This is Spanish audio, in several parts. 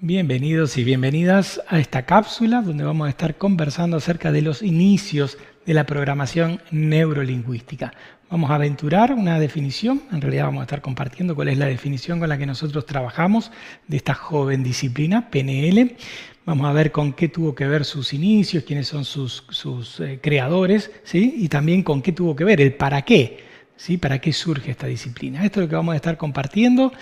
Bienvenidos y bienvenidas a esta cápsula donde vamos a estar conversando acerca de los inicios de la programación neurolingüística. Vamos a aventurar una definición, en realidad vamos a estar compartiendo cuál es la definición con la que nosotros trabajamos de esta joven disciplina, PNL. Vamos a ver con qué tuvo que ver sus inicios, quiénes son sus creadores, ¿sí? Y también con qué tuvo que ver, el para qué. ¿Sí? ¿Para qué surge esta disciplina? Esto es lo que vamos a estar compartiendo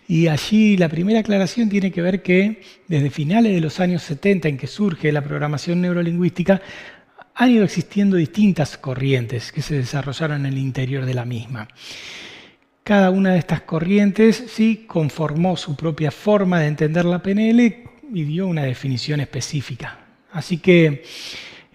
y allí la primera aclaración tiene que ver que desde finales de los años 70 en que surge la programación neurolingüística han ido existiendo distintas corrientes que se desarrollaron en el interior de la misma. Cada una de estas corrientes sí conformó su propia forma de entender la PNL y dio una definición específica. Así que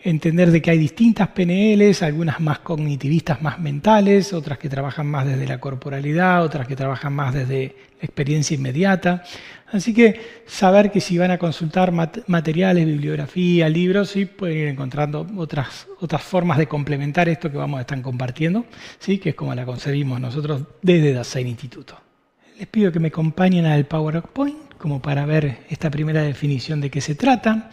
entender de que hay distintas PNLs, algunas más cognitivistas, más mentales, otras que trabajan más desde la corporalidad, otras que trabajan más desde la experiencia inmediata. Así que saber que si van a consultar materiales, bibliografía, libros, sí pueden ir encontrando otras formas de complementar esto que vamos a estar compartiendo, ¿sí? Que es como la concebimos nosotros desde Dasein Instituto. Les pido que me acompañen al PowerPoint como para ver esta primera definición de qué se trata.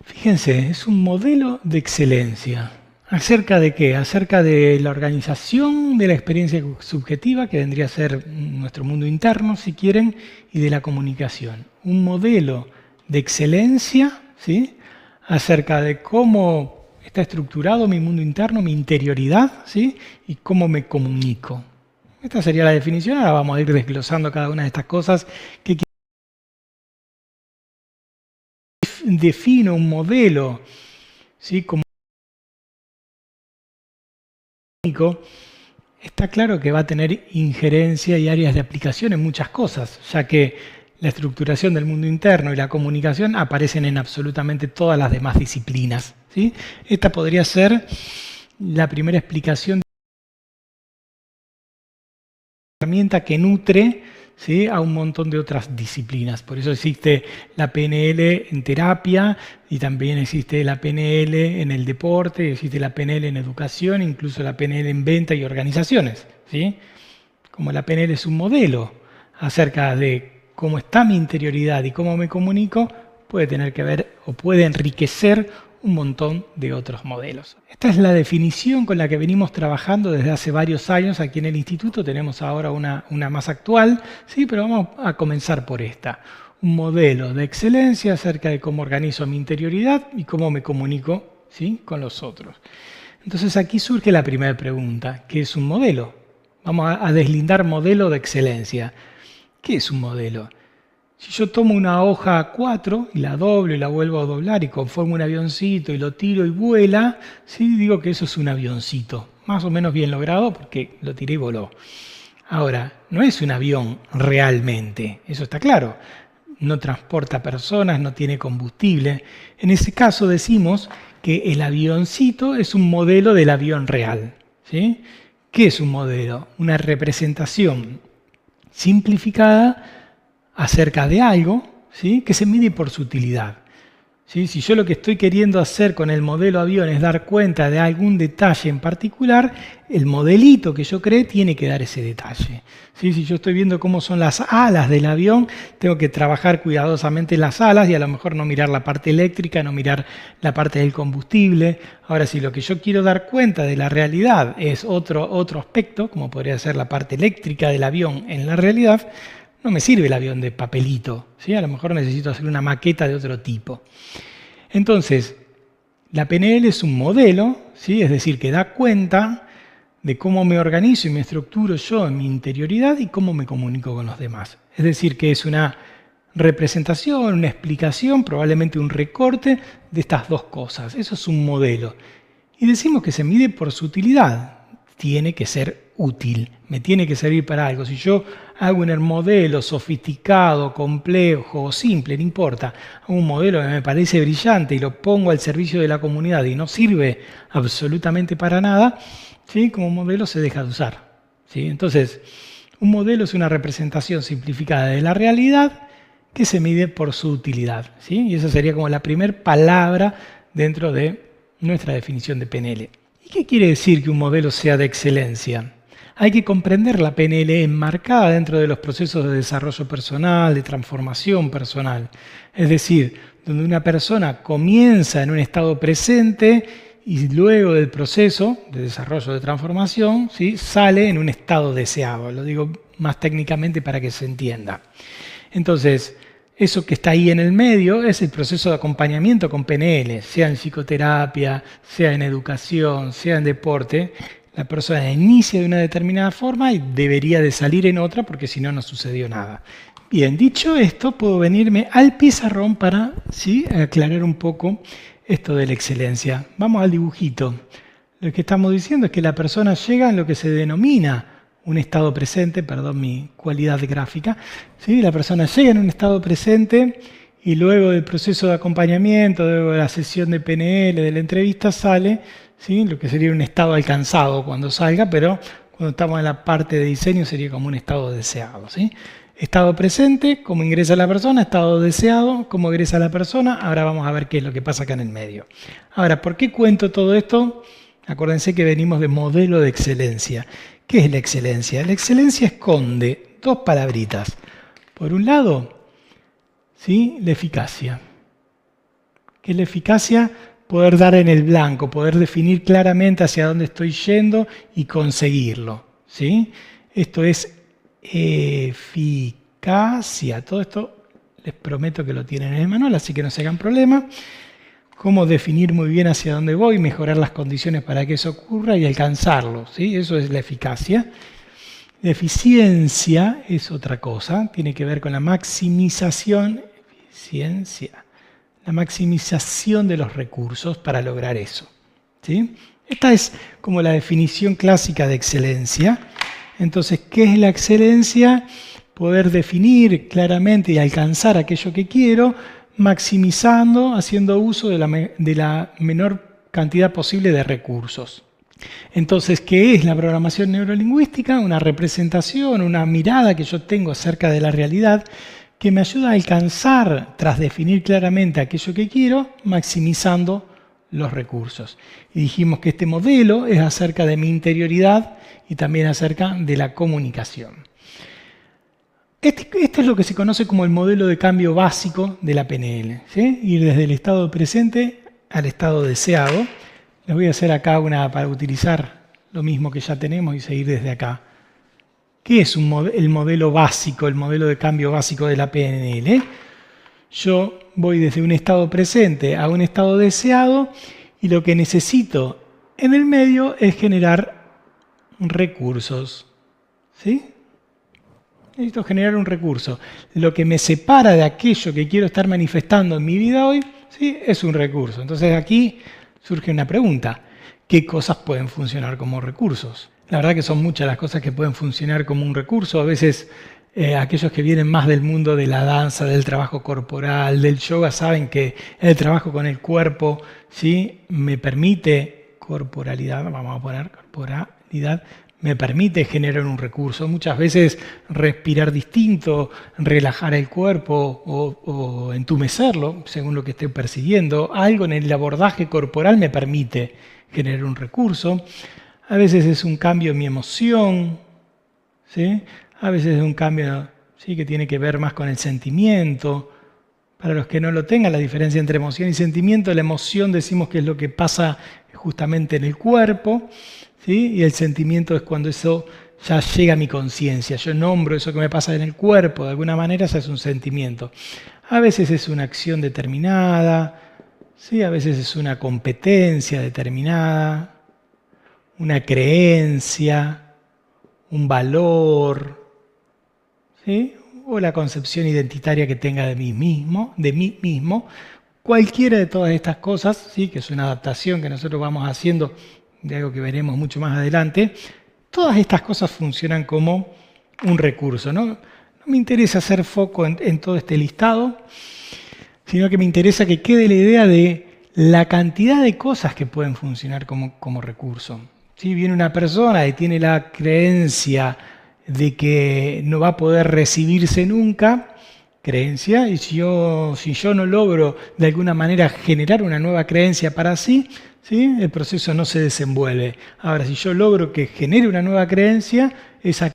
Fíjense, es un modelo de excelencia. ¿Acerca de qué? Acerca de la organización de la experiencia subjetiva, que vendría a ser nuestro mundo interno, si quieren, y de la comunicación. Un modelo de excelencia, ¿sí? Acerca de cómo está estructurado mi mundo interno, mi interioridad, ¿sí? Y cómo me comunico. Esta sería la definición. Ahora vamos a ir desglosando cada una de estas cosas que defino un modelo, ¿sí? Como está claro que va a tener injerencia y áreas de aplicación en muchas cosas, ya que la estructuración del mundo interno y la comunicación aparecen en absolutamente todas las demás disciplinas, ¿sí? Esta podría ser la primera explicación de la herramienta que nutre, ¿sí? A un montón de otras disciplinas. Por eso existe la PNL en terapia y también existe la PNL en el deporte, existe la PNL en educación, incluso la PNL en venta y organizaciones, ¿sí? Como la PNL es un modelo acerca de cómo está mi interioridad y cómo me comunico, puede tener que ver o puede enriquecer un montón de otros modelos. Esta es la definición con la que venimos trabajando desde hace varios años aquí en el instituto. Tenemos ahora una más actual, ¿sí? Pero vamos a comenzar por esta. Un modelo de excelencia acerca de cómo organizo mi interioridad y cómo me comunico, ¿sí? Con los otros. Entonces aquí surge la primera pregunta, ¿qué es un modelo? Vamos a deslindar modelo de excelencia. ¿Qué es un modelo? Si yo tomo una hoja A4 y la doblo y la vuelvo a doblar y conformo un avioncito y lo tiro y vuela, sí digo que eso es un avioncito, más o menos bien logrado porque lo tiré y voló. Ahora, no es un avión realmente, eso está claro. No transporta personas, no tiene combustible. En ese caso decimos que el avioncito es un modelo del avión real, ¿sí? ¿Qué es un modelo? Una representación simplificada acerca de algo, ¿sí? Que se mide por su utilidad. ¿Sí? Si yo lo que estoy queriendo hacer con el modelo avión es dar cuenta de algún detalle en particular, el modelito que yo creé tiene que dar ese detalle. ¿Sí? Si yo estoy viendo cómo son las alas del avión, tengo que trabajar cuidadosamente las alas y a lo mejor no mirar la parte eléctrica, no mirar la parte del combustible. Ahora, si lo que yo quiero dar cuenta de la realidad es otro aspecto, como podría ser la parte eléctrica del avión en la realidad, no me sirve el avión de papelito, ¿sí? A lo mejor necesito hacer una maqueta de otro tipo. Entonces, la PNL es un modelo, ¿sí? Es decir, que da cuenta de cómo me organizo y me estructuro yo en mi interioridad y cómo me comunico con los demás. Es decir, que es una representación, una explicación, probablemente un recorte de estas dos cosas. Eso es un modelo. Y decimos que se mide por su utilidad. Tiene que ser útil, me tiene que servir para algo. Si yo hago un modelo sofisticado, complejo o simple, no importa, un modelo que me parece brillante y lo pongo al servicio de la comunidad y no sirve absolutamente para nada, ¿sí? Como modelo se deja de usar, ¿sí? Entonces, un modelo es una representación simplificada de la realidad que se mide por su utilidad, ¿sí? Y esa sería como la primera palabra dentro de nuestra definición de PNL. ¿Y qué quiere decir que un modelo sea de excelencia? hay que comprender la PNL enmarcada dentro de los procesos de desarrollo personal, de transformación personal. Es decir, donde una persona comienza en un estado presente y luego del proceso de desarrollo de transformación, ¿sí?, sale en un estado deseado. Lo digo más técnicamente para que se entienda. Entonces, eso que está ahí en el medio es el proceso de acompañamiento con PNL, sea en psicoterapia, sea en educación, sea en deporte. La persona inicia de una determinada forma y debería de salir en otra porque si no, no sucedió nada. Bien, dicho esto, puedo venirme al pizarrón para, ¿sí?, aclarar un poco esto de la excelencia. Vamos al dibujito. Lo que estamos diciendo es que la persona llega en lo que se denomina un estado presente, perdón mi cualidad gráfica, ¿sí? La persona llega en un estado presente y luego del proceso de acompañamiento, luego de la sesión de PNL, de la entrevista, sale, ¿sí?, lo que sería un estado alcanzado cuando salga, pero cuando estamos en la parte de diseño sería como un estado deseado, ¿sí? Estado presente, cómo ingresa la persona; estado deseado, cómo egresa la persona. Ahora vamos a ver qué es lo que pasa acá en el medio. Ahora, ¿por qué cuento todo esto? Acuérdense que venimos de modelo de excelencia. ¿Qué es la excelencia? La excelencia esconde dos palabritas. Por un lado, ¿sí?, la eficacia. ¿Qué es la eficacia? Poder dar en el blanco, poder definir claramente hacia dónde estoy yendo y conseguirlo, ¿sí? Esto es eficacia. Todo esto les prometo que lo tienen en el manual, así que no se hagan problema. Cómo definir muy bien hacia dónde voy, mejorar las condiciones para que eso ocurra y alcanzarlo, ¿sí? Eso es la eficacia. La eficiencia es otra cosa, tiene que ver con la maximización, la maximización de los recursos para lograr eso, ¿sí? Esta es como la definición clásica de excelencia. Entonces, ¿qué es la excelencia? Poder definir claramente y alcanzar aquello que quiero, maximizando, haciendo uso de la menor cantidad posible de recursos. Entonces, ¿qué es la programación neurolingüística? Una representación, una mirada que yo tengo acerca de la realidad que me ayuda a alcanzar, tras definir claramente aquello que quiero, maximizando los recursos. Y dijimos que este modelo es acerca de mi interioridad y también acerca de la comunicación. Este es lo que se conoce como el modelo de cambio básico de la PNL, ¿sí? Ir desde el estado presente al estado deseado. Les voy a hacer acá para utilizar lo mismo que ya tenemos y seguir desde acá. ¿Qué es el modelo básico, el modelo de cambio básico de la PNL? Yo voy desde un estado presente a un estado deseado y lo que necesito en el medio es generar recursos, ¿sí? Necesito generar un recurso. Lo que me separa de aquello que quiero estar manifestando en mi vida hoy, ¿sí?, es un recurso. Entonces aquí surge una pregunta. ¿Qué cosas pueden funcionar como recursos? La verdad que son muchas las cosas que pueden funcionar como un recurso. A veces aquellos que vienen más del mundo de la danza, del trabajo corporal, del yoga, saben que el trabajo con el cuerpo, ¿sí?, me permite corporalidad, vamos a poner corporalidad, me permite generar un recurso. Muchas veces respirar distinto, relajar el cuerpo o entumecerlo, según lo que esté persiguiendo. Algo en el abordaje corporal me permite generar un recurso. A veces es un cambio en mi emoción, ¿sí? A veces es un cambio, ¿sí?, que tiene que ver más con el sentimiento. Para los que no lo tengan, la diferencia entre emoción y sentimiento, la emoción decimos que es lo que pasa justamente en el cuerpo, ¿sí? Y el sentimiento es cuando eso ya llega a mi conciencia. Yo nombro eso que me pasa en el cuerpo, de alguna manera ya es un sentimiento. A veces es una acción determinada, ¿sí? A veces es una competencia determinada, una creencia, un valor, ¿sí?, o la concepción identitaria que tenga de mí mismo. Cualquiera de todas estas cosas, ¿sí?, que es una adaptación que nosotros vamos haciendo de algo que veremos mucho más adelante, todas estas cosas funcionan como un recurso, ¿no? No me interesa hacer foco en todo este listado, sino que me interesa que quede la idea de la cantidad de cosas que pueden funcionar como recurso. Si viene una persona y tiene la creencia de que no va a poder recibirse nunca, y si yo no logro de alguna manera generar una nueva creencia para sí, ¿sí? El proceso no se desenvuelve. Ahora, si yo logro que genere una nueva creencia, esa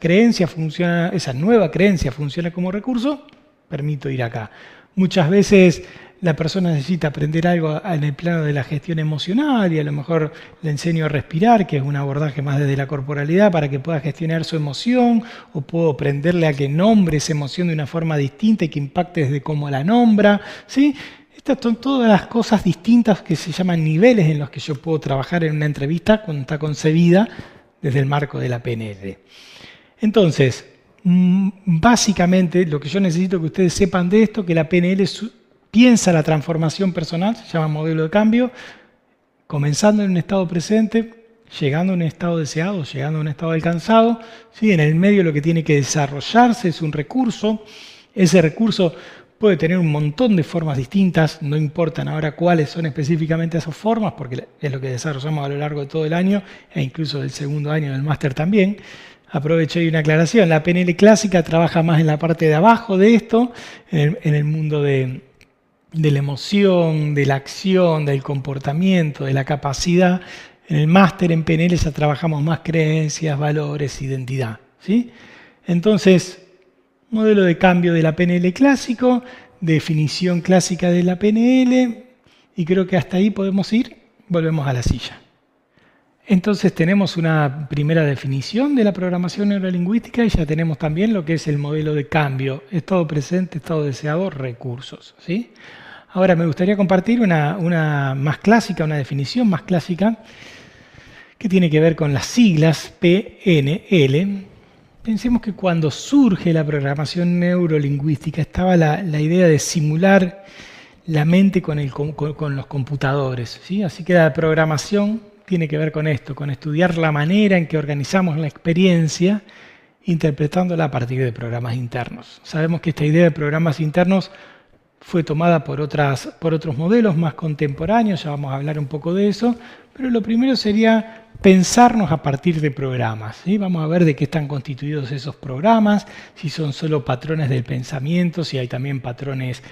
nueva creencia funciona como recurso, permito ir acá. Muchas veces la persona necesita aprender algo en el plano de la gestión emocional y a lo mejor le enseño a respirar, que es un abordaje más desde la corporalidad para que pueda gestionar su emoción, o puedo aprenderle a que nombre esa emoción de una forma distinta y que impacte desde cómo la nombra, ¿sí? Estas son todas las cosas distintas que se llaman niveles en los que yo puedo trabajar en una entrevista cuando está concebida desde el marco de la PNL. Entonces, básicamente lo que yo necesito que ustedes sepan de esto, que la PNL piensa la transformación personal, se llama modelo de cambio, comenzando en un estado presente, llegando a un estado deseado, llegando a un estado alcanzado, ¿sí? En el medio lo que tiene que desarrollarse es un recurso. Ese recurso puede tener un montón de formas distintas, no importan ahora cuáles son específicamente esas formas, porque es lo que desarrollamos a lo largo de todo el año e incluso del segundo año del máster también. Aprovecho ahí una aclaración, la PNL clásica trabaja más en la parte de abajo de esto, en el mundo de la emoción, de la acción, del comportamiento, de la capacidad. En el máster en PNL ya trabajamos más creencias, valores, identidad, ¿sí? Entonces, modelo de cambio de la PNL clásico, definición clásica de la PNL, y creo que hasta ahí podemos ir. Volvemos a la silla. Entonces tenemos una primera definición de la programación neurolingüística y ya tenemos también lo que es el modelo de cambio, estado presente, estado deseado, recursos, ¿sí? Ahora me gustaría compartir una más clásica, una definición más clásica que tiene que ver con las siglas PNL. Pensemos que cuando surge la programación neurolingüística estaba la idea de simular la mente con los computadores, ¿sí? Así que la programación tiene que ver con esto, con estudiar la manera en que organizamos la experiencia, interpretándola a partir de programas internos. Sabemos que esta idea de programas internos fue tomada por otros modelos más contemporáneos, ya vamos a hablar un poco de eso, pero lo primero sería pensarnos a partir de programas, ¿sí? Vamos a ver de qué están constituidos esos programas, si son solo patrones del pensamiento, si hay también patrones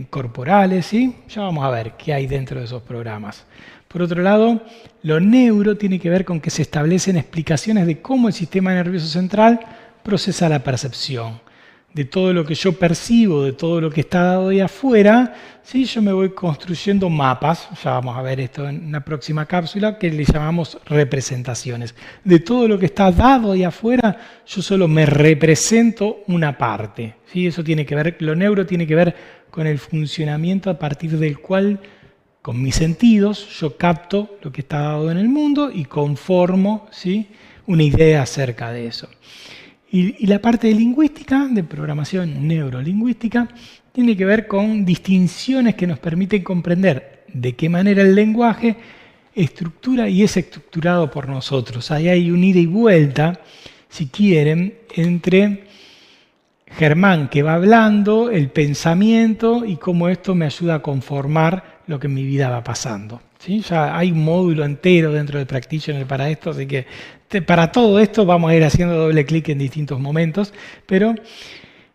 corporales, ¿sí? Ya vamos a ver qué hay dentro de esos programas. Por otro lado, lo neuro tiene que ver con que se establecen explicaciones de cómo el sistema nervioso central procesa la percepción. De todo lo que yo percibo, de todo lo que está dado de afuera, ¿sí? Yo me voy construyendo mapas, ya vamos a ver esto en una próxima cápsula, que le llamamos representaciones. De todo lo que está dado de afuera, yo solo me represento una parte, ¿sí? Eso tiene que ver, lo neuro tiene que ver con el funcionamiento a partir del cual, con mis sentidos, yo capto lo que está dado en el mundo y conformo, ¿sí? Una idea acerca de eso. Y la parte de lingüística, de programación neurolingüística, tiene que ver con distinciones que nos permiten comprender de qué manera el lenguaje estructura y es estructurado por nosotros. Ahí hay un ida y vuelta, si quieren, entre Germán que va hablando, el pensamiento y cómo esto me ayuda a conformar lo que en mi vida va pasando, ¿sí? Ya hay un módulo entero dentro del Practitioner para esto, así que para todo esto vamos a ir haciendo doble clic en distintos momentos, pero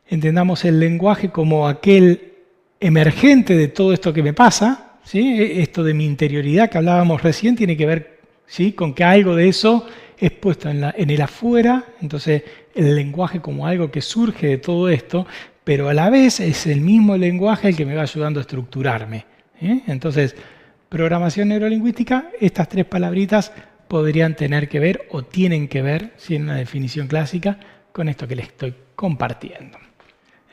entendamos el lenguaje como aquel emergente de todo esto que me pasa, ¿sí? Esto de mi interioridad que hablábamos recién tiene que ver, ¿sí? Con que algo de eso es puesto en el afuera, entonces el lenguaje como algo que surge de todo esto, pero a la vez es el mismo lenguaje el que me va ayudando a estructurarme, ¿eh? Entonces, programación neurolingüística, estas tres palabritas podrían tener que ver o tienen que ver, ¿sí? En una definición clásica, con esto que les estoy compartiendo.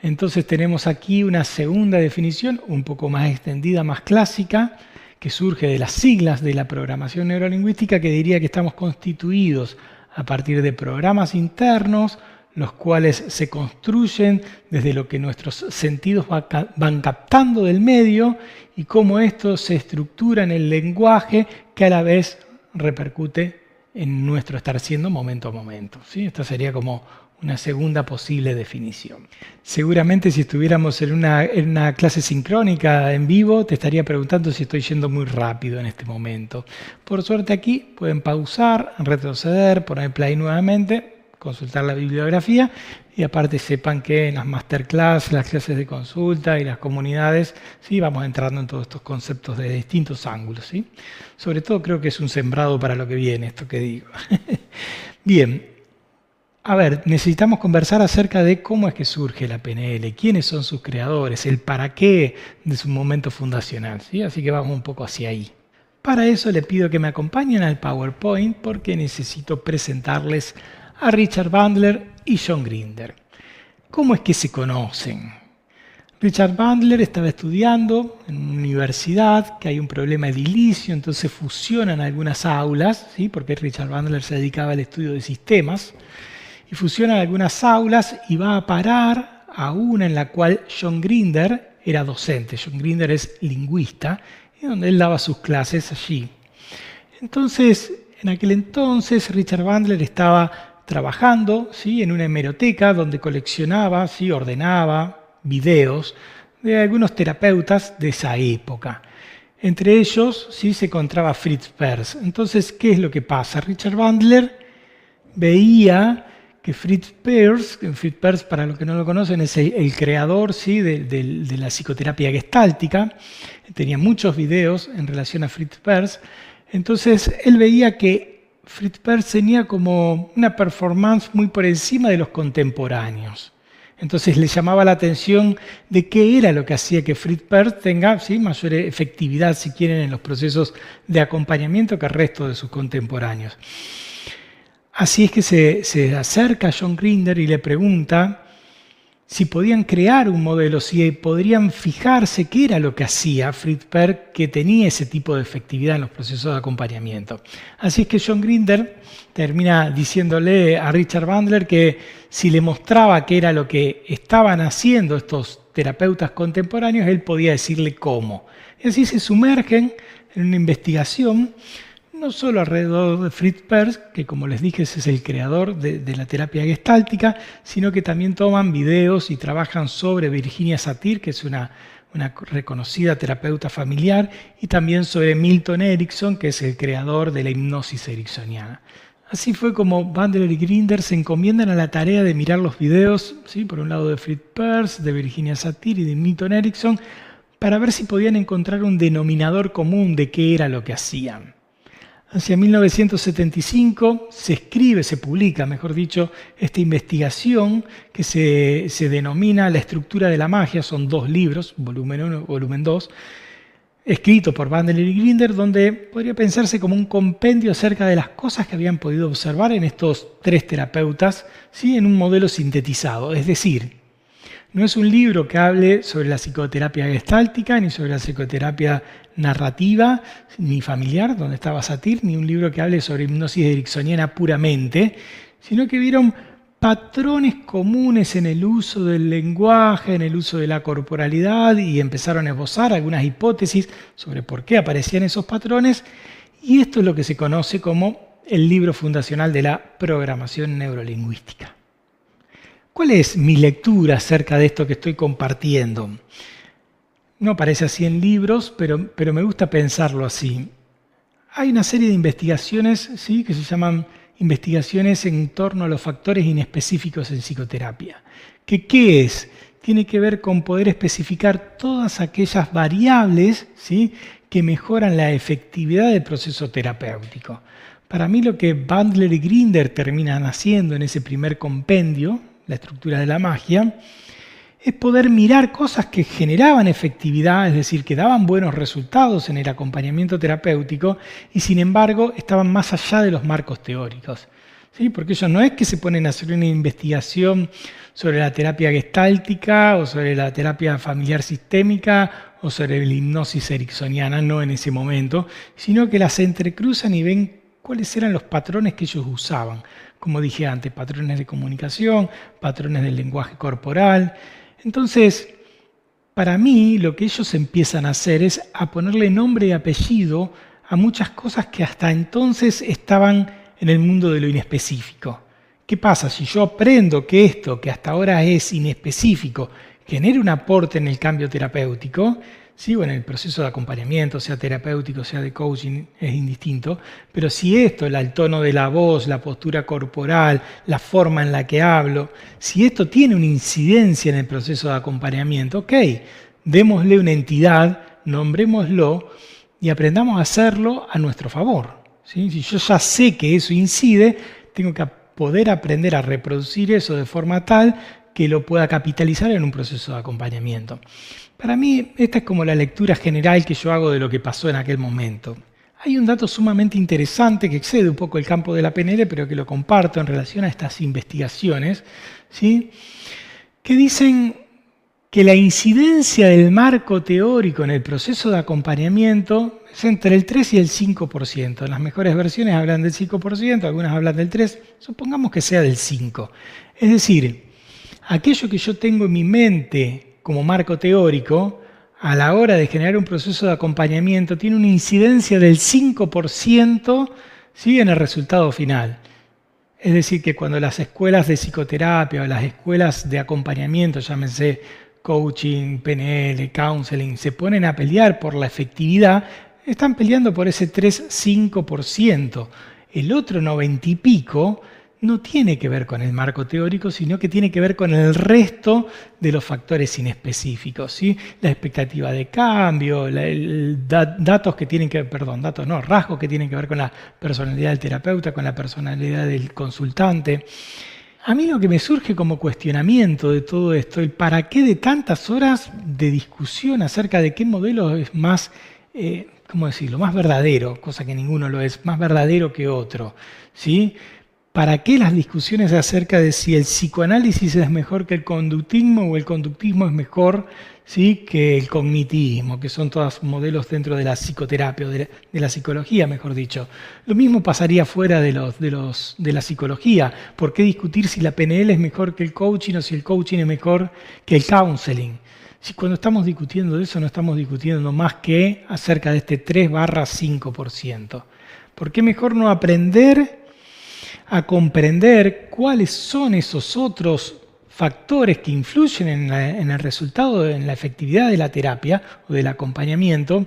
Entonces tenemos aquí una segunda definición, un poco más extendida, más clásica, que surge de las siglas de la programación neurolingüística, que diría que estamos constituidos a partir de programas internos, los cuales se construyen desde lo que nuestros sentidos van captando del medio y cómo esto se estructura en el lenguaje que a la vez repercute en nuestro estar siendo momento a momento, ¿sí? Esta sería como una segunda posible definición. Seguramente si estuviéramos en una clase sincrónica en vivo, te estaría preguntando si estoy yendo muy rápido en este momento. Por suerte aquí pueden pausar, retroceder, poner play nuevamente, consultar la bibliografía y aparte sepan que en las masterclass, las clases de consulta y las comunidades, ¿sí? Vamos entrando en todos estos conceptos de distintos ángulos, ¿sí? Sobre todo creo que es un sembrado para lo que viene, esto que digo. Bien, a ver, necesitamos conversar acerca de cómo es que surge la PNL, quiénes son sus creadores, el para qué de su momento fundacional, ¿sí? Así que vamos un poco hacia ahí. Para eso le pido que me acompañen al PowerPoint porque necesito presentarles a Richard Bandler y John Grinder. ¿Cómo es que se conocen? Richard Bandler estaba estudiando en una universidad, que hay un problema edilicio, entonces fusionan algunas aulas, ¿sí? Porque Richard Bandler se dedicaba al estudio de sistemas, y fusionan algunas aulas y va a parar a una en la cual John Grinder era docente. John Grinder es lingüista, y donde él daba sus clases allí. Entonces, en aquel entonces, Richard Bandler estaba trabajando, ¿sí? En una hemeroteca donde coleccionaba, ¿sí? Ordenaba videos de algunos terapeutas de esa época. Entre ellos, ¿sí? Se encontraba Fritz Perls. Entonces, ¿qué es lo que pasa? Richard Bandler veía que Fritz Perls, para los que no lo conocen, es el creador, ¿sí? de la psicoterapia gestáltica. Tenía muchos videos en relación a Fritz Perls. Entonces, él veía que Fritz Perls tenía como una performance muy por encima de los contemporáneos. Entonces, le llamaba la atención de qué era lo que hacía que Fritz Perls tenga, ¿sí? mayor efectividad, si quieren, en los procesos de acompañamiento que el resto de sus contemporáneos. Así es que se acerca a John Grinder y le pregunta si podían crear un modelo, si podrían fijarse qué era lo que hacía Fritz Perls que tenía ese tipo de efectividad en los procesos de acompañamiento. Así es que John Grinder termina diciéndole a Richard Bandler que si le mostraba qué era lo que estaban haciendo estos terapeutas contemporáneos, él podía decirle cómo. Y así se sumergen en una investigación no solo alrededor de Fritz Perls, que como les dije es el creador de la terapia gestáltica, sino que también toman videos y trabajan sobre Virginia Satir, que es una reconocida terapeuta familiar, y también sobre Milton Erickson, que es el creador de la hipnosis ericksoniana. Así fue como Bandler y Grinder se encomiendan a la tarea de mirar los videos, ¿sí? Por un lado de Fritz Perls, de Virginia Satir y de Milton Erickson, para ver si podían encontrar un denominador común de qué era lo que hacían. Hacia 1975 se publica, mejor dicho, esta investigación que se denomina La estructura de la magia. Son 2 libros, volumen 1 y volumen 2, escritos por Bandler y Grinder, donde podría pensarse como un compendio acerca de las cosas que habían podido observar en estos 3 terapeutas, ¿sí? En un modelo sintetizado. Es decir, no es un libro que hable sobre la psicoterapia gestáltica, ni sobre la psicoterapia narrativa, ni familiar, donde estaba Satir, ni un libro que hable sobre hipnosis ericksoniana puramente, sino que vieron patrones comunes en el uso del lenguaje, en el uso de la corporalidad, y empezaron a esbozar algunas hipótesis sobre por qué aparecían esos patrones, y esto es lo que se conoce como el libro fundacional de la programación neurolingüística. ¿Cuál es mi lectura acerca de esto que estoy compartiendo? No aparece así en libros, pero me gusta pensarlo así. Hay una serie de investigaciones, ¿sí? Que se llaman investigaciones en torno a los factores inespecíficos en psicoterapia. ¿Qué es? Tiene que ver con poder especificar todas aquellas variables, ¿sí? Que mejoran la efectividad del proceso terapéutico. Para mí lo que Bandler y Grinder terminan haciendo en ese primer compendio, La estructura de la magia, es poder mirar cosas que generaban efectividad, es decir, que daban buenos resultados en el acompañamiento terapéutico y sin embargo estaban más allá de los marcos teóricos. ¿Sí? Porque ellos no es que se ponen a hacer una investigación sobre la terapia gestáltica o sobre la terapia familiar sistémica o sobre la hipnosis ericksoniana, no en ese momento, sino que las entrecruzan y ven cuáles eran los patrones que ellos usaban. Como dije antes, patrones de comunicación, patrones del lenguaje corporal. Entonces, para mí, lo que ellos empiezan a hacer es a ponerle nombre y apellido a muchas cosas que hasta entonces estaban en el mundo de lo inespecífico. ¿Qué pasa? Si yo aprendo que esto, que hasta ahora es inespecífico, genera un aporte en el cambio terapéutico, sí, bueno, el proceso de acompañamiento, sea terapéutico, sea de coaching, es indistinto, pero si esto, el tono de la voz, la postura corporal, la forma en la que hablo, si esto tiene una incidencia en el proceso de acompañamiento, ok, démosle una entidad, nombrémoslo y aprendamos a hacerlo a nuestro favor, ¿sí? Si yo ya sé que eso incide, tengo que poder aprender a reproducir eso de forma tal que lo pueda capitalizar en un proceso de acompañamiento. Para mí, esta es como la lectura general que yo hago de lo que pasó en aquel momento. Hay un dato sumamente interesante que excede un poco el campo de la PNL, pero que lo comparto en relación a estas investigaciones, ¿sí? Que dicen que la incidencia del marco teórico en el proceso de acompañamiento es entre el 3 y el 5%. En las mejores versiones hablan del 5%, algunas hablan del 3%, supongamos que sea del 5%. Es decir, aquello que yo tengo en mi mente como marco teórico, a la hora de generar un proceso de acompañamiento, tiene una incidencia del 5%, ¿sí?, en el resultado final. Es decir, que cuando las escuelas de psicoterapia o las escuelas de acompañamiento, llámense coaching, PNL, counseling, se ponen a pelear por la efectividad, están peleando por ese 3-5%. El otro 90 y pico no tiene que ver con el marco teórico, sino que tiene que ver con el resto de los factores inespecíficos, ¿sí? La expectativa de cambio, rasgos que tienen que ver con la personalidad del terapeuta, con la personalidad del consultante. A mí lo que me surge como cuestionamiento de todo esto, el para qué de tantas horas de discusión acerca de qué modelo es más, más verdadero, cosa que ninguno lo es, más verdadero que otro, ¿sí? ¿Para qué las discusiones acerca de si el psicoanálisis es mejor que el conductismo o el conductismo es mejor, ¿sí?, que el cognitivismo, que son todos modelos dentro de la psicoterapia, o de la psicología, mejor dicho? Lo mismo pasaría fuera de la psicología. ¿Por qué discutir si la PNL es mejor que el coaching o si el coaching es mejor que el counseling? Si cuando estamos discutiendo eso no estamos discutiendo más que acerca de este 3-5%. ¿Por qué mejor no aprender a comprender cuáles son esos otros factores que influyen en el resultado, en la efectividad de la terapia o del acompañamiento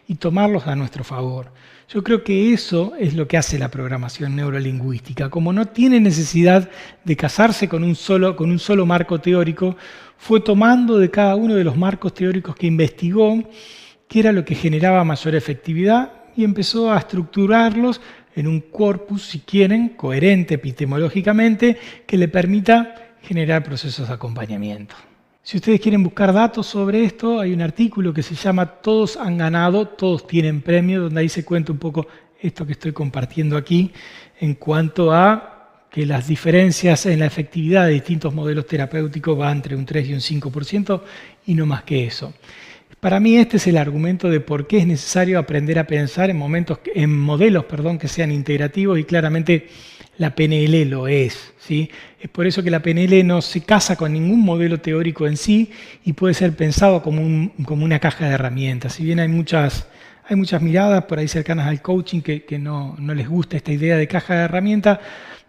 y tomarlos a nuestro favor? Yo creo que eso es lo que hace la programación neurolingüística. Como no tiene necesidad de casarse con un solo marco teórico, fue tomando de cada uno de los marcos teóricos que investigó qué era lo que generaba mayor efectividad y empezó a estructurarlos en un corpus, si quieren, coherente epistemológicamente, que le permita generar procesos de acompañamiento. Si ustedes quieren buscar datos sobre esto, hay un artículo que se llama Todos han ganado, todos tienen premio, donde ahí se cuenta un poco esto que estoy compartiendo aquí en cuanto a que las diferencias en la efectividad de distintos modelos terapéuticos va entre un 3 y un 5% y no más que eso. Para mí este es el argumento de por qué es necesario aprender a pensar en modelos que sean integrativos, y claramente la PNL lo es, ¿sí? Es por eso que la PNL no se casa con ningún modelo teórico en sí y puede ser pensado como una caja de herramientas. Si bien hay muchas miradas por ahí cercanas al coaching que no les gusta esta idea de caja de herramientas,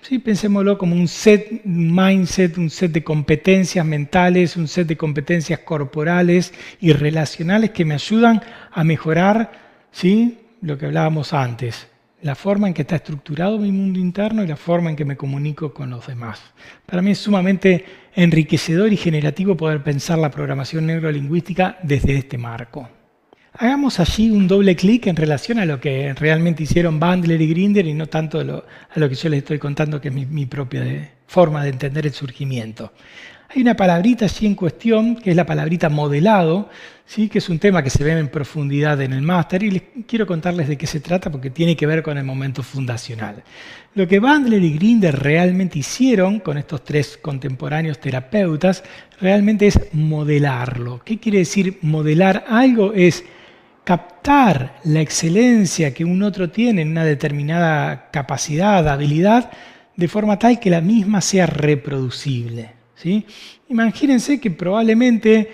sí, pensémoslo como un mindset, un set de competencias mentales, un set de competencias corporales y relacionales que me ayudan a mejorar, ¿sí?, lo que hablábamos antes, la forma en que está estructurado mi mundo interno y la forma en que me comunico con los demás. Para mí es sumamente enriquecedor y generativo poder pensar la programación neurolingüística desde este marco. Hagamos allí un doble clic en relación a lo que realmente hicieron Bandler y Grinder y no tanto a lo que yo les estoy contando, que es mi propia forma de entender el surgimiento. Hay una palabrita allí en cuestión, que es la palabrita modelado, ¿sí?, que es un tema que se ve en profundidad en el máster, y les quiero contarles de qué se trata porque tiene que ver con el momento fundacional. Lo que Bandler y Grinder realmente hicieron con estos tres contemporáneos terapeutas realmente es modelarlo. ¿Qué quiere decir modelar algo? Es captar la excelencia que un otro tiene en una determinada capacidad, habilidad, de forma tal que la misma sea reproducible, ¿sí? Imagínense que probablemente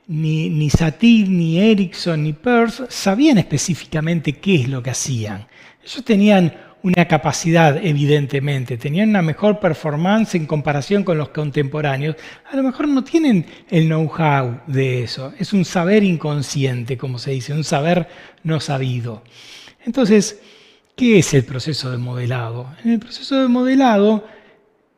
ni Satir, ni Erickson, ni Peirce sabían específicamente qué es lo que hacían. Ellos tenían una capacidad, evidentemente, tenían una mejor performance en comparación con los contemporáneos, a lo mejor no tienen el know-how de eso. Es un saber inconsciente, como se dice, un saber no sabido. Entonces, ¿qué es el proceso de modelado? En el proceso de modelado,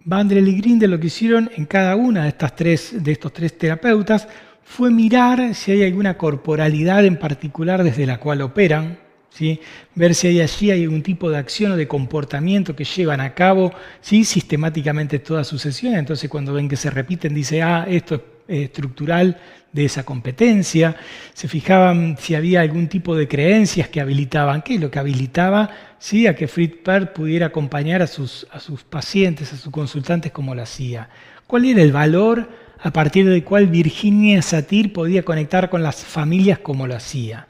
Bandrel y Grinder lo que hicieron en cada una de estos tres terapeutas fue mirar si hay alguna corporalidad en particular desde la cual operan, ¿sí? Ver si allí hay algún tipo de acción o de comportamiento que llevan a cabo, ¿sí? Sistemáticamente todas sus sesiones. Entonces cuando ven que se repiten, dice, esto es estructural de esa competencia. Se fijaban si había algún tipo de creencias que habilitaban. ¿Qué es lo que habilitaba? ¿Sí? A que Fritz Perls pudiera acompañar a sus pacientes, a sus consultantes como lo hacía. ¿Cuál era el valor a partir del cual Virginia Satir podía conectar con las familias como lo hacía?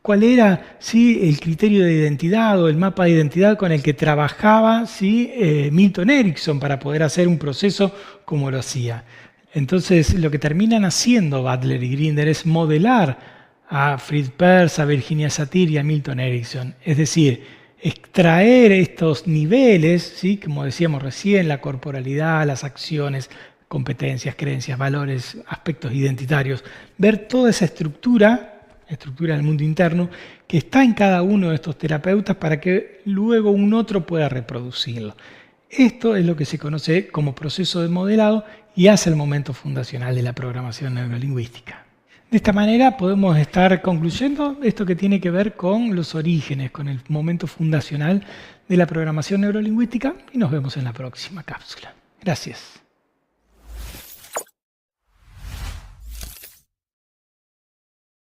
¿Cuál era, sí, el criterio de identidad o el mapa de identidad con el que trabajaba, sí, Milton Erickson para poder hacer un proceso como lo hacía? Entonces, lo que terminan haciendo Butler y Grinder es modelar a Fritz Perls, a Virginia Satir y a Milton Erickson. Es decir, extraer estos niveles, ¿sí? Como decíamos recién, la corporalidad, las acciones, competencias, creencias, valores, aspectos identitarios, ver toda esa estructura del mundo interno, que está en cada uno de estos terapeutas para que luego un otro pueda reproducirlo. Esto es lo que se conoce como proceso de modelado y hace el momento fundacional de la programación neurolingüística. De esta manera podemos estar concluyendo esto que tiene que ver con los orígenes, con el momento fundacional de la programación neurolingüística y nos vemos en la próxima cápsula. Gracias.